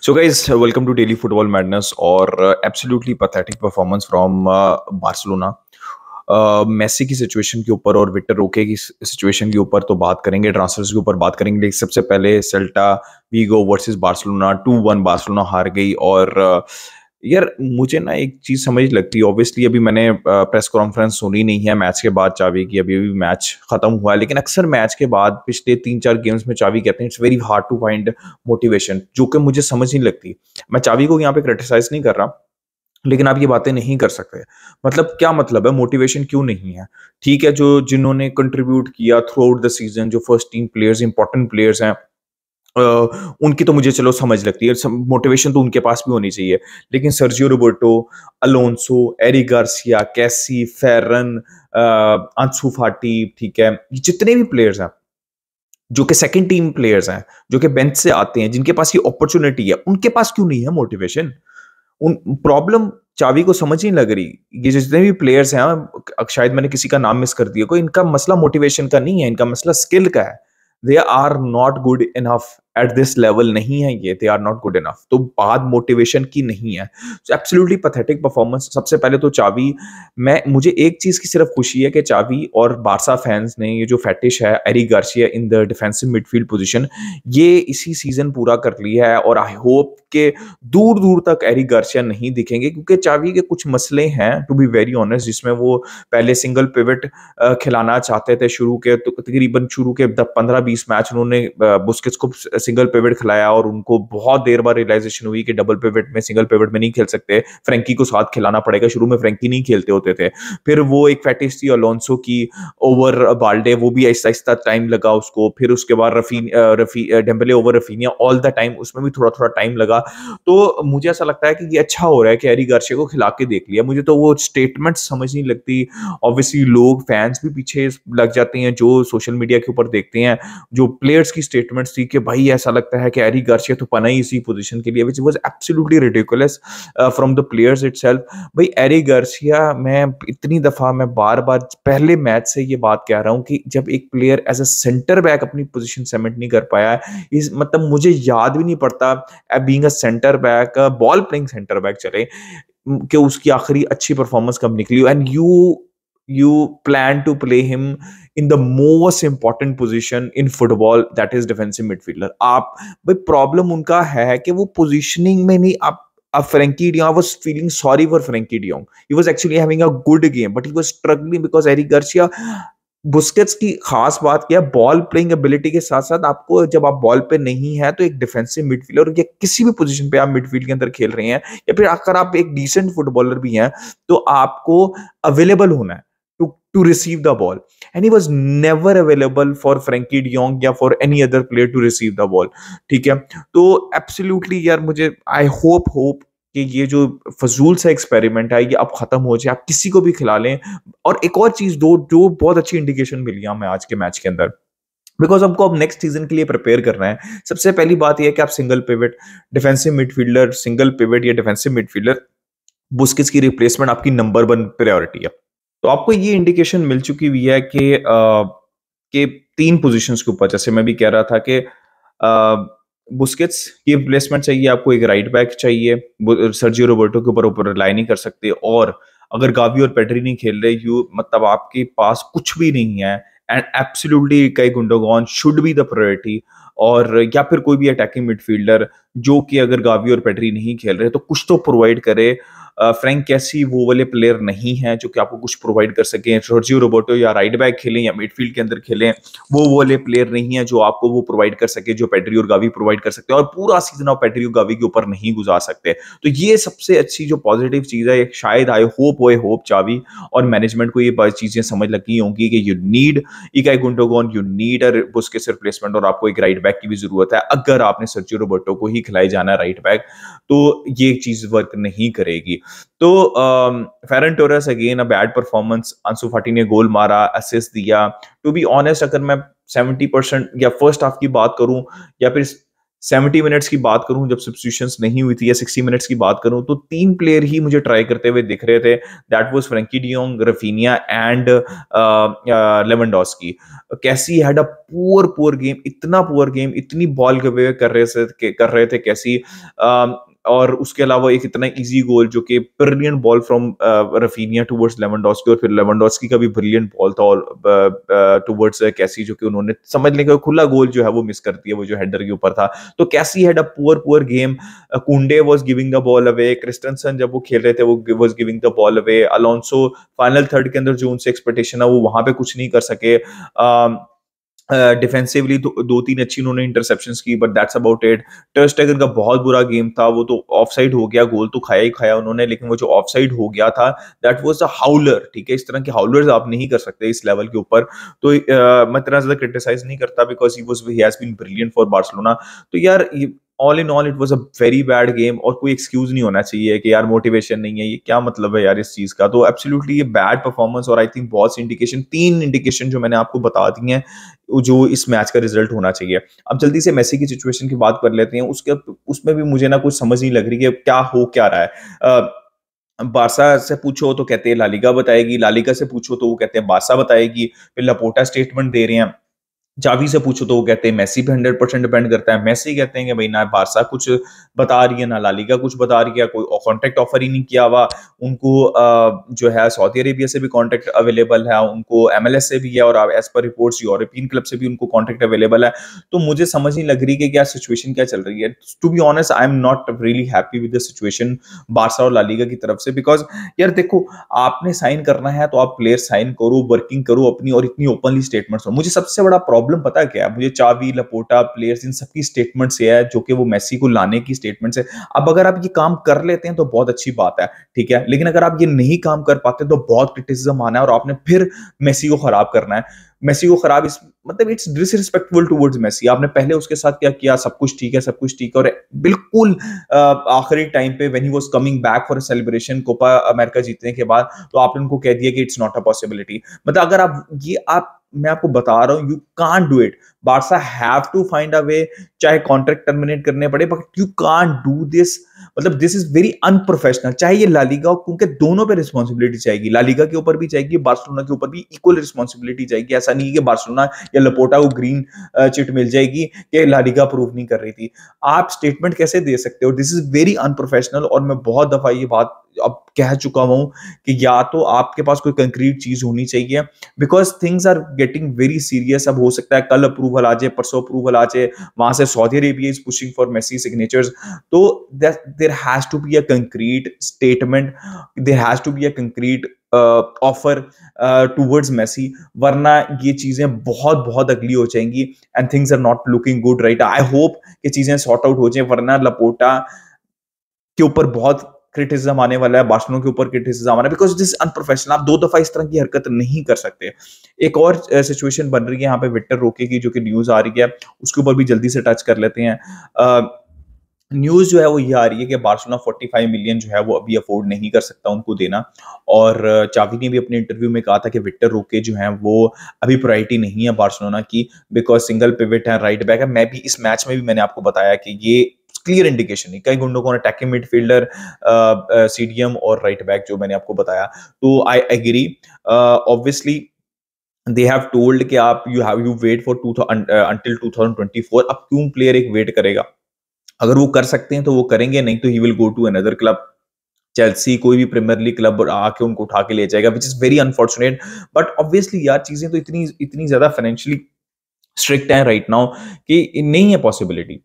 So, guys, welcome to Daily Football Madness और absolutely pathetic performance from Barcelona. Messi की situation के ऊपर और विक्टर रोके की सिचुएशन के ऊपर तो बात करेंगे, ट्रांसफर्स के ऊपर बात करेंगे, लेकिन सबसे पहले Celta Vigo versus Barcelona 2-1 Barcelona हार गई। और यार मुझे ना एक चीज समझ लगती है। ऑब्वियसली अभी मैंने प्रेस कॉन्फ्रेंस सुनी नहीं है मैच के बाद चावी की, अभी अभी मैच खत्म हुआ है, लेकिन अक्सर मैच के बाद पिछले 3-4 गेम्स में चावी कहते हैं it's very hard to find motivation, जो कि मुझे समझ नहीं लगती। मैं चावी को यहाँ पे क्रिटिसाइज नहीं कर रहा, लेकिन आप ये बातें नहीं कर सकते। मतलब क्या मतलब है, मोटिवेशन क्यों नहीं है? ठीक है, जो जिन्होंने कंट्रीब्यूट किया थ्रू आउट द सीजन, जो first team players, important players हैं, उनकी तो मुझे चलो समझ लगती है, मोटिवेशन तो उनके पास भी होनी चाहिए। लेकिन Sergio Roberto, Alonso, Eric Garcia, Kessie, Ferran, अंसु फाटी, ठीक है, ये जितने भी प्लेयर्स हैं जो कि सेकंड टीम प्लेयर्स हैं, जो कि बेंच से आते हैं, जिनके पास ये अपॉर्चुनिटी है, उनके पास क्यों नहीं है मोटिवेशन? उन प्रॉब्लम चावी को समझ नहीं लग रही। ये जितने भी प्लेयर्स हैं, शायद मैंने किसी का नाम मिस कर दिया, कोई इनका मसला मोटिवेशन का नहीं है, इनका मसला स्किल का है। They are not good enough at this level, नहीं है ये, they are not good enough. तो बात मोटिवेशन की नहीं है। Absolutely pathetic performance. सबसे पहले तो चावी, मैं मुझे एक चीज की सिर्फ खुशी है कि चावी और बारसा फैंस ने ये जो फैटिश है Eric Garcia in the defensive midfield position, ये इसी सीजन पूरा कर लिया है। और आई होप के दूर दूर तक एरिक गार्सिया नहीं दिखेंगे, क्योंकि चावी के कुछ मसले हैं टू बी वेरी ऑनेस्ट, जिसमें वो पहले सिंगल पिवट खिलाना चाहते थे। शुरू के तो तकरीबन शुरू के 15-20 मैच उन्होंने बुस्केट्स को सिंगल पिवट खिलाया, और उनको बहुत देर बाद रियलाइजेशन हुई कि डबल पिवट में, सिंगल पिवट में नहीं खेल सकते, फ्रैंकी को साथ खिलाना पड़ेगा। शुरू में फ्रैंकी नहीं खेलते होते थे। फिर वो एक फैटिश थी अलोंसो की ओवर बाल्डे, वो भी आहिस्ता आहिस्ता टाइम लगा उसको। फिर उसके बाद Dembélé over Raphinha all the time, उसमें भी थोड़ा थोड़ा टाइम लगा। तो मुझे ऐसा लगता है कि ये अच्छा हो रहा है कि एरिक गार्सिया को खिला के देख लिया। मुझे तो वो स्टेटमेंट समझ नहीं लगती। ऑब्वियसली लोग, फैंस भी पीछे लग जाते हैं जो सोशल मीडिया के ऊपर देखते हैं, जो प्लेयर्स की स्टेटमेंट्स थी कि भाई ऐसा लगता है कि एरिक गार्सिया तो पना ही इसी पोजीशन के लिए, which was absolutely ridiculous from the players itself. भाई एरिक गार्सिया, मैं इतनी दफा, मैं बार बार पहले मैच से ये बात कह रहा हूं कि जब एक player as a centre back अपनी पोजीशन सेमेंट नहीं कर पाया है, इस मतलब मुझे याद भी नहीं पड़ता being a centre back, ball playing centre back चले, कि उसकी आखिरी अच्छी परफॉर्मेंस कब निकली। And you plan to play him in the most important position in football, that is defensive midfielder। आप भाई, प्रॉब्लम उनका है कि वो पोजीशनिंग में नहीं। आप Frenkie de Jong, I was feeling sorry for Frankie de Jong, he was actually having a good game but he was struggling because Eric Garcia। Busquets की खास बात क्या है, बॉल प्लेइंग एबिलिटी के साथ साथ आपको, जब आप बॉल पे नहीं है तो एक डिफेंसिव मिडफील्डर या किसी भी पोजीशन पे आप मिडफील्ड के अंदर खेल रहे हैं, या फिर अगर आप एक डिसेंट फुटबॉलर भी हैं, तो आपको अवेलेबल होना है to receive the ball, and he was never available for Frankie de Jong या for any other player to receive the ball। ठीक है, तो absolutely यार, मुझे I hope कि ये जो फजूल सा एक्सपेरिमेंट है ये अब खत्म हो जाए, आप किसी को भी खिला लें। और एक और चीज दो जो बहुत अच्छी इंडिकेशन मिली हमें आज के मैच के अंदर, बिकॉज हमको अब नेक्स्ट सीजन के लिए प्रिपेयर करना है। सबसे पहली बात यह है कि आप single pivot defensive midfielder, single pivot या डिफेंसिव मिडफील्डर, बुस्केट्स की रिप्लेसमेंट आपकी नंबर 1 प्रायोरिटी है। तो आपको ये इंडिकेशन मिल चुकी हुई है कि 3 पोजीशंस के ऊपर, जैसे मैं भी कह रहा था कि बुस्केट्स की रिप्लेसमेंट चाहिए, आपको एक राइट बैक चाहिए, सर्जियो रोबर्टो के ऊपर रिलाई नहीं कर सकते। और अगर गावी और पेड्री नहीं खेल रहे, यू मतलब आपके पास कुछ भी नहीं है, and absolutely Ilkay Gundogan should be the priority. और या फिर कोई भी अटैकिंग मिडफील्डर जो कि अगर गावी और पेड्री नहीं खेल रहे तो कुछ तो प्रोवाइड करे। फ्रैंक कैसी वो वाले प्लेयर नहीं है जो कि आपको कुछ प्रोवाइड कर सके। सर्जियो रोबर्टो या राइट बैक खेलें या मिडफील्ड के अंदर खेलें, वो वाले प्लेयर नहीं है जो आपको वो प्रोवाइड कर सके जो पेड्री और गावी प्रोवाइड कर सकते हैं। और पूरा सीजन आप पेड्री और गावी के ऊपर नहीं गुजार सकते। तो ये सबसे अच्छी जो पॉजिटिव चीज है, शायद आई होप चावी और मैनेजमेंट को ये चीजें समझ लगी होंगी कि you need Ilkay Gundogan, you need a Busquets replacement, और आपको एक राइट बैक की भी जरूरत है। अगर आपने सर्जियो रोबर्टो को ही खिलाई जाना राइट बैक, तो ये चीज वर्क नहीं करेगी। तो Ferran Torres again a bad performance, Ansu Fati ने गोल मारा, असिस्ट दिया। टू बी ऑनेस्ट, अगर मैं 70% या फर्स्ट हाफ की बात करूं या फिर 70 मिनट्स की बात करूं, जब सब्स्टिट्यूशंस नहीं हुई थी, या 60 मिनट्स की बात करूं, तो 3 प्लेयर ही मुझे ट्राई करते हुए दिख रहे थे। That was Frankie de Jong, Raphinha and Lewandowski. कैसी हैड अ पुअर गेम, इतना पुअर गेम, इतनी बॉल गिवे कर रहे थे कैसी। और उसके अलावा एक इतना इजी गोल जो कि brilliant ball from Raphinha towards Lewandowski, और फिर लेवेंडोस्की का भी ब्रिलियंट बॉल था टुवर्ड्स कैसी, जो कि उन्होंने समझ लें कि खुला गोल जो है वो मिस कर दिया, वो जो हेडर के ऊपर था। तो Kessie had a poor game. Kounde was giving the ball away, Christensen जब वो खेल रहे थे वो was giving the ball away, Alonso final third के अंदर जो उनसे एक्सपेक्टेशन है वो वहां पे कुछ नहीं कर सके। डिफेंसिवली दो तीन अच्छी उन्होंने इंटरसेप्शंस की, बट दैट्स अबाउट इट। टर स्टेगन का बहुत बुरा गेम था, वो तो ऑफसाइड हो गया, गोल तो खाया ही खाया उन्होंने, लेकिन वो जो ऑफसाइड हो गया था दैट वाज अ हाउलर। ठीक है, इस तरह के हाउलर्स आप नहीं कर सकते इस लेवल के ऊपर। तो मैं इतना ज्यादा क्रिटिसाइज नहीं करता, because he has been brilliant for Barcelona. तो यार all in all it was a very bad game, और कोई एक्सक्यूज नहीं होना चाहिए कि यार मोटिवेशन नहीं है, ये क्या मतलब है यार इस चीज का। तो एब्सोल्युटली ये बैड परफॉर्मेंस, और आई थिंक बहुत सी इंडिकेशन, 3 इंडिकेशन जो मैंने आपको बता दी हैं जो इस मैच का रिजल्ट होना चाहिए। अब जल्दी से मेसी की सिचुएशन की बात कर लेते हैं। उसके उसमें भी मुझे ना कुछ समझ नहीं लग रही कि क्या हो क्या रहा है। बारसा से पूछो तो कहते हैं लालिगा बताएगी, लालिगा से पूछो तो वो कहते हैं बारसा बताएगी, फिर लपोटा स्टेटमेंट दे रहे हैं। जावी से पूछो तो वो कहते हैं मेसी पे 100% डिपेंड करता है। मेसी कहते हैं कि भाई ना बारसा कुछ बता रही है, ना लालिगा कुछ बता रही है, कोई कॉन्ट्रैक्ट ऑफर ही नहीं किया हुआ उनको। जो है सऊदी अरेबिया से भी कॉन्ट्रैक्ट अवेलेबल है उनको, एमएलएस से भी है, और as per reports European club से भी उनको कॉन्ट्रैक्ट अवेलेबल है। तो मुझे समझ नहीं लग रही कि क्या सिचुएशन क्या चल रही है। To be honest I am not really happy with the situation Barca और लालिगा की तरफ से, बिकॉज यार देखो, आपने साइन करना है तो आप प्लेयर साइन करो, वर्किंग करो अपनी, और इतनी ओपनली स्टेटमेंट्स हो। मुझे सबसे बड़ा प्रॉब्लम पता है क्या है, मुझे चावी, लपोटा, प्लेयर्स, इन सबकी स्टेटमेंट से है, जो कि वो मेसी को लाने की स्टेटमेंट से। अब अगर आप ये काम कर लेते हैं तो बहुत अच्छी बात है, ठीक है, लेकिन अगर आप ये नहीं काम कर पाते तो बहुत क्रिटिसिज्म आना है, और आपने फिर मेसी को खराब करना है। मेसी को खराब इस मतलब इट्स डिसरिस्पेक्टफुल टुवर्ड्स मेसी। आपने पहले उसके साथ क्या किया, सब कुछ ठीक है, सब कुछ ठीक है, और बिल्कुल आखिरी टाइम पे when he was coming back for a celebration Copa America जीतने के बाद, तो आपने उनको कह दिया कि इट्स नॉट अ पॉसिबिलिटी। मतलब अगर आप मैं आपको बता रहा हूं, you can't do it. Barca have to find a way, चाहे कॉन्ट्रैक्ट टर्मिनेट करने पड़े, but you can't do this. मतलब दिस इज वेरी अनप्रोफेशनल। चाहे ये लालिगा हो, क्योंकि दोनों पे रिस्पॉन्सिबिलिटी जाएगी, लालिगा के ऊपर भी जाएगी, बार्सिलोना के ऊपर भी इक्वल रिस्पॉन्सिबिलिटी जाएगी। ऐसा नहीं है कि बार्सिलोना या लपोटा को ग्रीन चिट मिल जाएगी कि लालिगा प्रूव नहीं कर रही थी। आप स्टेटमेंट कैसे दे सकते हो? दिस इज वेरी अनप्रोफेशनल, और मैं बहुत दफा ये बात अब कह चुका हूं कि या तो आपके पास कोई कंक्रीट चीज होनी चाहिए, because things are getting very serious. अब हो सकता है कल अप्रूवल आ जाए, परसों अप्रूवल आ जाए, वहां से Saudi Arabia is pushing for Messi signatures. तो there has to be a concrete statement, there has to be a concrete offer towards Messi, वरना ये चीजें बहुत बहुत अगली हो जाएंगी, and things are not looking good right. I hope कि चीजें सॉर्ट आउट हो जाए, वरना लपोटा के ऊपर बहुत क्रिटिसिज्म आने वाला है, बार्सिलोना के ऊपर क्रिटिसिज्म आना है, बिकॉज दिस अनप्रोफेशनल। आप 2 दफा इस तरह की हरकत नहीं कर सकते। एक और सिचुएशन बन रही है यहाँ पे विक्टर रोके की, जो कि न्यूज आ रही है, उसके ऊपर भी जल्दी से टच कर लेते हैं। न्यूज जो है वो ये आ रही है कि बार्सिलोना 45 मिलियन जो है वो अभी अफोर्ड नहीं कर सकता उनको देना। और चावी ने भी अपने इंटरव्यू में कहा था कि विक्टर रोके जो हैं वो अभी प्रायोरिटी नहीं है बार्सिलोना की, बिकॉज सिंगल पिवट है, राइट बैक है। मैं भी इस मैच में भी मैंने आपको बताया कि ये क्लियर इंडिकेशन है, कई गुंडों को अटैकिंग मिडफील्डर, सीडीएम और राइट बैक जो मैंने आपको बताया। तो I agree, obviously they have told कि आप यू वेट फॉर अंटिल 2024। अब क्यों प्लेयर एक वेट करेगा? अगर वो कर सकते हैं तो वो करेंगे, नहीं तो he will go to another club. Chelsea, कोई भी प्रीमियर लीग क्लब आके उनको उठा के ले जाएगा, which is very unfortunate. But obviously यार चीजें तो इतनी इतनी ज्यादा फाइनेंशियली स्ट्रिक्ट है राइट नाउ कि नहीं है पॉसिबिलिटी।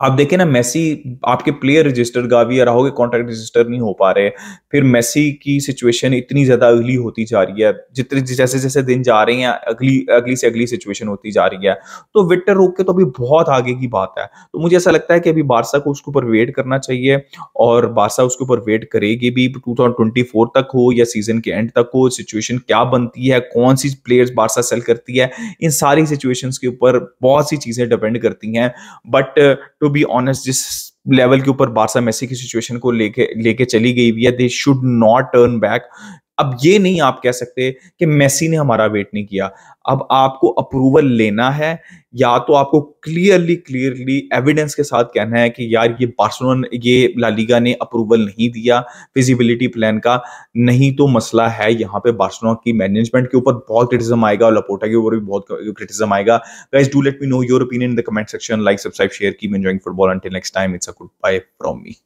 आप देखें ना, मेसी आपके प्लेयर रजिस्टर, गावी या राहो के कॉन्ट्रैक्ट रजिस्टर नहीं हो पा रहे। फिर मेसी की सिचुएशन इतनी ज्यादा अगली होती जा रही है, जितने जैसे जैसे दिन जा रहे हैं अगली अगली से अगली सिचुएशन होती जा रही है। तो विक्टर रोक के तो अभी बहुत आगे की बात है। तो मुझे ऐसा लगता है कि अभी बारसा को उसके ऊपर वेट करना चाहिए, और बारसा उसके ऊपर वेट करेगी भी। 2024 तक हो या सीजन के एंड तक हो, सिचुएशन क्या बनती है, कौन सी प्लेयर्स बारसा सेल करती है, इन सारी सिचुएशंस के ऊपर बहुत सी चीजें डिपेंड करती हैं। बट टू बी ऑनेस्ट, जिस लेवल के ऊपर बारसा मेसी की सिचुएशन को लेके लेके चली गई हुई है, they should not turn back. अब ये नहीं आप कह सकते कि मेसी ने हमारा वेट नहीं किया। अब आपको अप्रूवल लेना है, या तो आपको क्लियरली क्लियरली एविडेंस के साथ कहना है कि यार ये ला लीगा ने अप्रूवल नहीं दिया फिजिबिलिटी प्लान का, नहीं तो मसला है यहाँ पे बार्सिलोना की मैनेजमेंट के ऊपर बहुत क्रिटिसिज्म आएगा और लपोर्टा के ऊपर भी बहुत क्रिटिसिज्म आएगा। Guys, do let me know your opinion in the comment section, like, subscribe, share, keep enjoying football, until next time, it's a good bye from me.